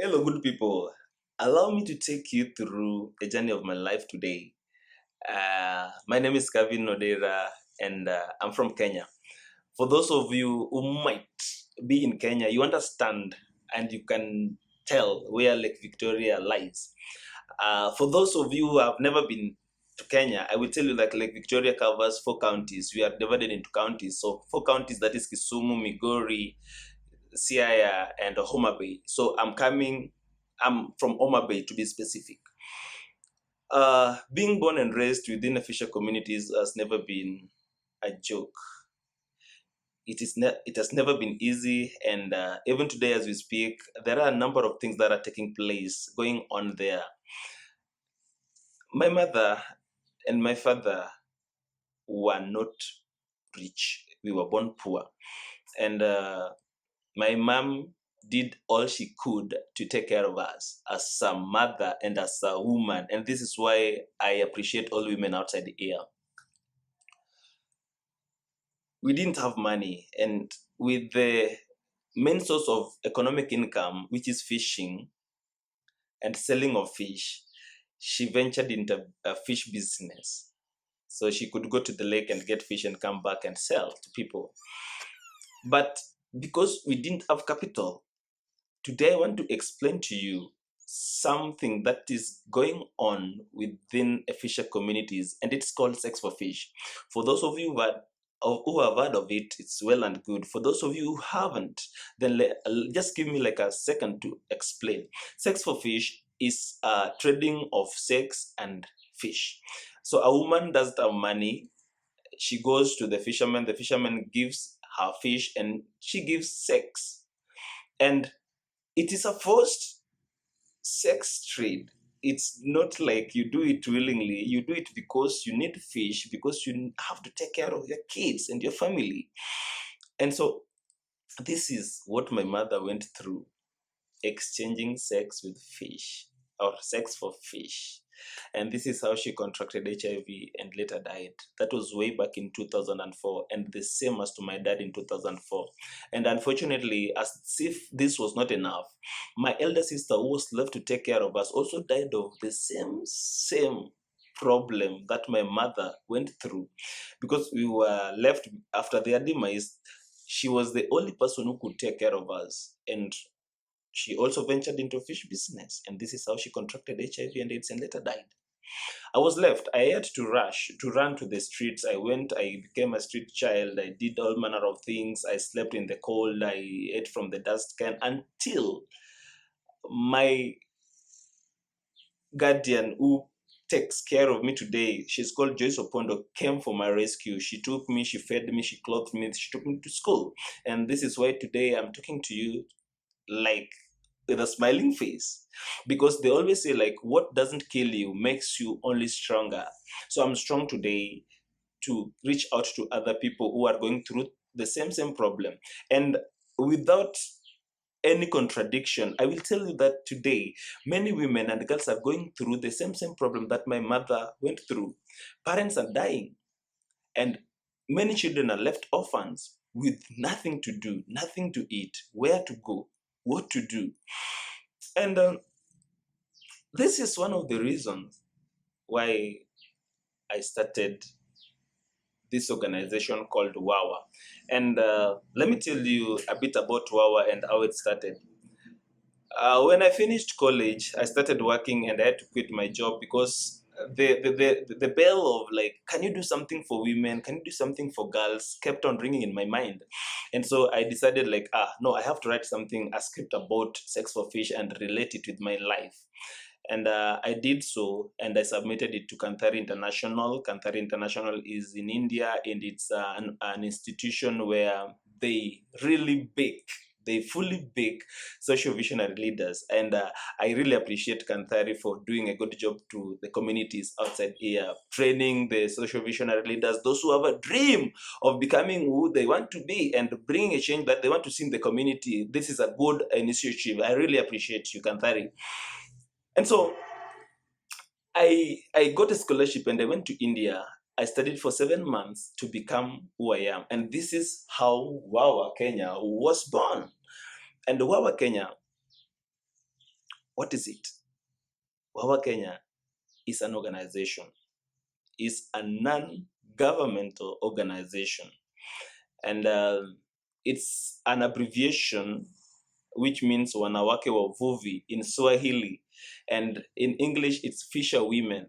Hello, good people. Allow me to take you through a journey of my life today. My name is Kevin Nodera, and I'm from Kenya. For those of you who might be in Kenya, you understand and you can tell where Lake Victoria lies. For those of you who have never been to Kenya, I will tell you that Lake Victoria covers four counties. We are divided into counties. So, four counties, that is Kisumu, Migori, Siaya, and Homa Bay. So I'm from Homa Bay to be specific. Being born and raised within a fisher communities has never been a joke. It has never been easy, and even today as we speak, there are a number of things that are taking place, going on there. My mother and my father were not rich. We were born poor. And my mom did all she could to take care of us as a mother and as a woman. And this is why I appreciate all women outside here. We didn't have money, and with the main source of economic income, which is fishing and selling of fish, she ventured into a fish business. So she could go to the lake and get fish and come back and sell to people. But because we didn't have capital, today I want to explain to you something that is going on within a fisher communities, and it's called sex for fish. For those of you who have heard of it, it's well and good. For those of you who haven't, then just give me like a second to explain. Sex for fish is trading of sex and fish. So a woman doesn't have money, she goes to the fisherman gives her fish, and she gives sex. And it is a forced sex trade. It's not like you do it willingly. You do it because you need fish, because you have to take care of your kids and your family. And so this is what my mother went through, exchanging sex with fish, or sex for fish. And this is how she contracted HIV and later died. That was way back in 2004, and the same as to my dad in 2004. And unfortunately, as if this was not enough, my elder sister, who was left to take care of us, also died of the same problem that my mother went through. Because we were left after their demise, she was the only person who could take care of us. And she also ventured into fish business, and this is how she contracted HIV and AIDS and later died. I was left. I had to run to the streets. I became a street child. I did all manner of things. I slept in the cold. I ate from the dust can until my guardian, who takes care of me today, she's called Joyce Opondo, came for my rescue. She took me, she fed me, she clothed me, she took me to school. And this is why today I'm talking to you like with a smiling face, because they always say like what doesn't kill you makes you only stronger. So I'm strong today to reach out to other people who are going through the same problem. And without any contradiction, I will tell you that today many women and girls are going through the same problem that my mother went through. Parents are dying, and many children are left orphans with nothing to do, nothing to eat, where to go, what to do. And this is one of the reasons why I started this organization called WAWA. And let me tell you a bit about WAWA and how it started. When I finished college, I started working and I had to quit my job because the bell of like, can you do something for women? Can you do something for girls? Kept on ringing in my mind. And so I decided like, no, I have to write something, a script about sex for fish and relate it with my life. And I did so, and I submitted it to Kanthari International. Kanthari International is in India, and it's an institution where they really bake, they fully bake social visionary leaders. And I really appreciate Kanthari for doing a good job to the communities outside here, training the social visionary leaders, those who have a dream of becoming who they want to be and bringing a change that they want to see in the community. This is a good initiative. I really appreciate you, Kanthari. And so I got a scholarship and I went to India. I studied for 7 months to become who I am. And this is how Wawa Kenya was born. And Wawa Kenya What is it? Wawa Kenya is an organization, is a non-governmental organization, and it's an abbreviation which means wanawake wavuvi in Swahili, and in English it's fisher women.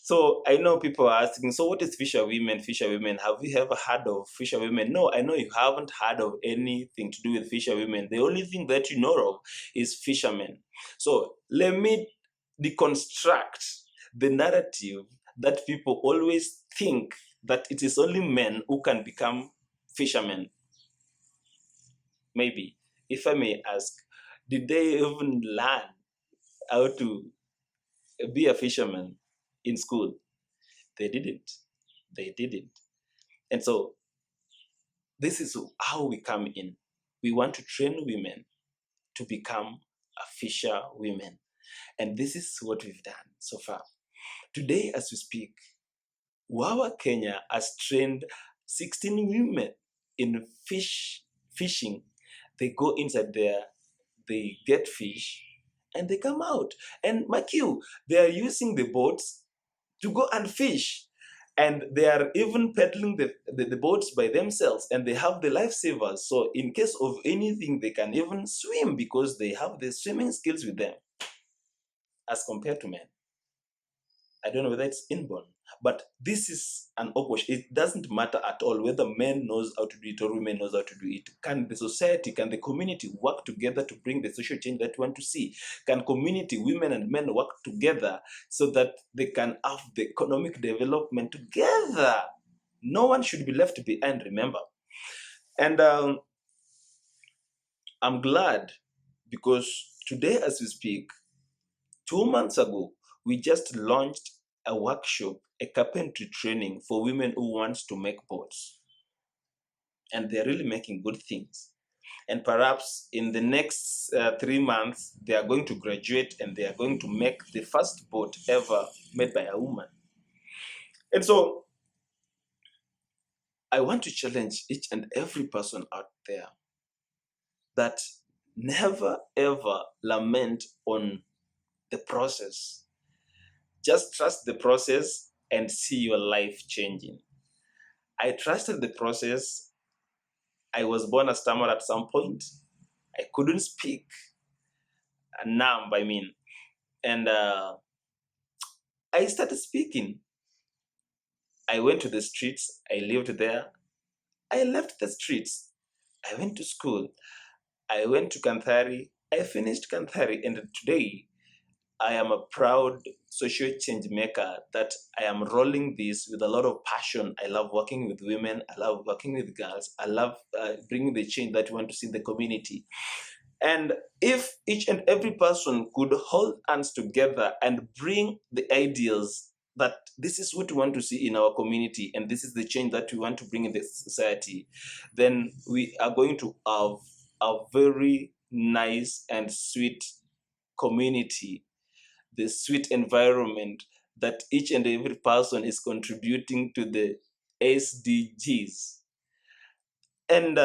So I know people are asking, so what is fisher women? Fisher women, have you ever heard of fisher women? No, I know you haven't heard of anything to do with fisher women. The only thing that you know of is fishermen. So let me deconstruct the narrative that people always think that it is only men who can become fishermen. Maybe, if I may ask, did they even learn how to be a fisherman in school? They didn't. They didn't. And so this is how we come in. We want to train women to become a fisher women. And this is what we've done so far. Today, as we speak, Wawa Kenya has trained 16 women in fishing. They go inside there, they get fish, and they come out. And mark you, they are using the boats to go and fish. And they are even peddling the boats by themselves, and they have the lifesavers. So in case of anything, they can even swim because they have the swimming skills with them as compared to men. I don't know whether it's inborn, but this is an opposite. It doesn't matter at all whether men knows how to do it or women knows how to do it. Can the society, can the community work together to bring the social change that we want to see? Can community, women and men, work together so that they can have the economic development together? No one should be left behind, remember. And I'm glad because today as we speak, 2 months ago, we just launched a workshop, a carpentry training for women who want to make boats. And they're really making good things. And perhaps in the next 3 months, they are going to graduate and they are going to make the first boat ever made by a woman. And so I want to challenge each and every person out there that never ever lament on the process. Just trust the process and see your life changing. I trusted the process. I was born a stammerer at some point. I couldn't speak. Numb, I mean. And I started speaking. I went to the streets. I lived there. I left the streets. I went to school. I went to Kanthari. I finished Kanthari. And today, I am a proud social change maker that I am rolling this with a lot of passion. I love working with women. I love working with girls. I love bringing the change that we want to see in the community. And if each and every person could hold hands together and bring the ideas that this is what we want to see in our community and this is the change that we want to bring in the society, then we are going to have a very nice and sweet community, the sweet environment that each and every person is contributing to the SDGs. And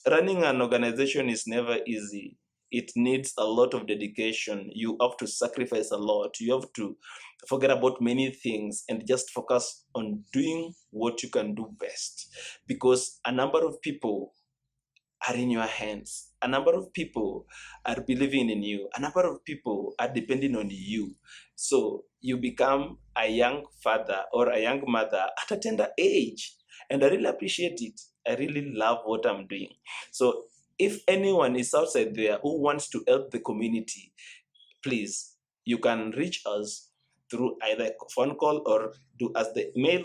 running an organization is never easy. It needs a lot of dedication. You have to sacrifice a lot. You have to forget about many things and just focus on doing what you can do best. Because a number of people are in your hands. A number of people are believing in you. A number of people are depending on you. So you become a young father or a young mother at a tender age. And I really appreciate it. I really love what I'm doing. So if anyone is outside there who wants to help the community, please, you can reach us through either phone call or do us the mail.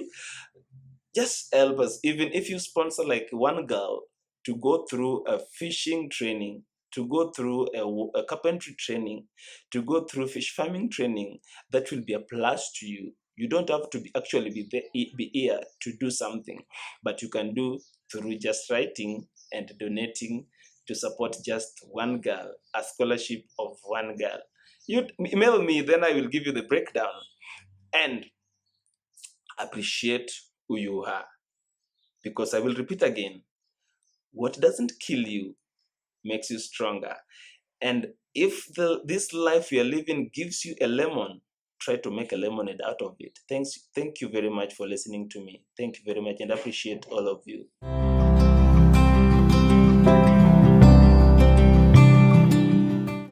Just help us. Even if you sponsor like one girl to go through a fishing training, to go through a carpentry training, to go through fish farming training, that will be a plus to you. You don't have to actually be here to do something, but you can do through just writing and donating to support just one girl, a scholarship of one girl. You email me, then I will give you the breakdown and appreciate who you are. Because I will repeat again, what doesn't kill you makes you stronger. And if this life you're living gives you a lemon, try to make a lemonade out of it. Thank you very much for listening to me. Thank you very much, and I appreciate all of you.